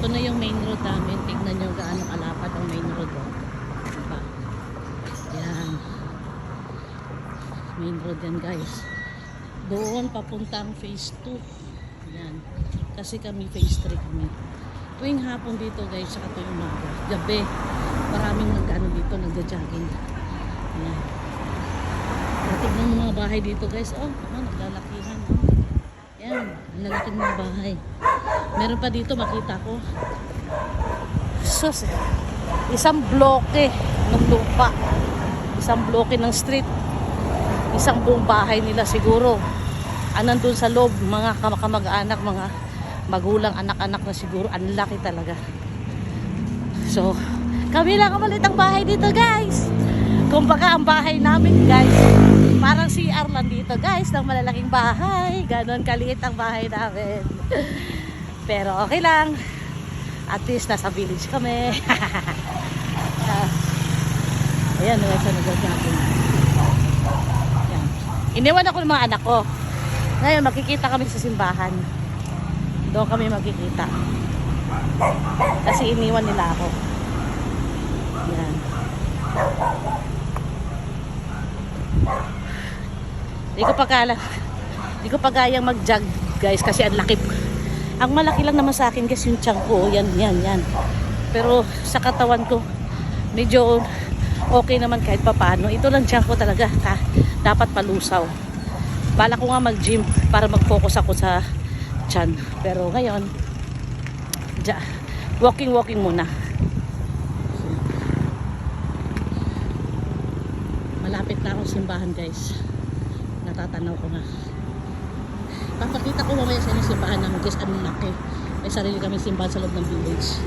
Ito na yung main road namin. Tignan nyo gaano kalapad ang main road. Oh. Diba? Yan. Main road yan guys. Doon papuntang phase 2. Yan. Kasi kami phase 3 kami. Tuwing hapon dito guys, saka tuwing umaga. Gabi. Maraming nag-ano dito, nagja-jogging. Yan. Tignan mo mga bahay dito guys. Oh, naglalakihan. Yan. Ang lalaking mga bahay. Meron pa dito makita ko. Sus, isang bloke ng lupa. Isang bloke ng street. Isang buong bahay nila siguro. Nandun sa loob, mga kamag-anak, mga magulang, anak-anak na siguro. Ang laki talaga. So, kami lang kamalit ang bahay dito guys. Kumbaga ang bahay namin guys, parang CR lang dito guys, ng malalaking bahay. Ganon kaliit ang bahay namin. Pero okay lang. At least nasa village kami. Ayan, nasa nag-jogging. Ayan. Iniwan ako ng mga anak ko. Ngayon, makikita kami sa simbahan. Doon kami makikita. Kasi iniwan nila ako. Ayan. Di ko pa kayang mag-jog guys kasi ang laki. Ang malaki lang naman sa akin guys yung tiyan ko. Yan. Pero sa katawan ko medyo okay naman kahit papaano. Ito lang tiyan ko talaga. Dapat palusaw. Bala ko nga mag-gym para mag-focus ako sa tiyan. Pero ngayon walking muna. Malapit na akong simbahan guys. Natatanaw ko na. Papakita ko mamaya sa inyo simbahan namin guys. Ang laki. May sarili kami simbahan sa loob ng village.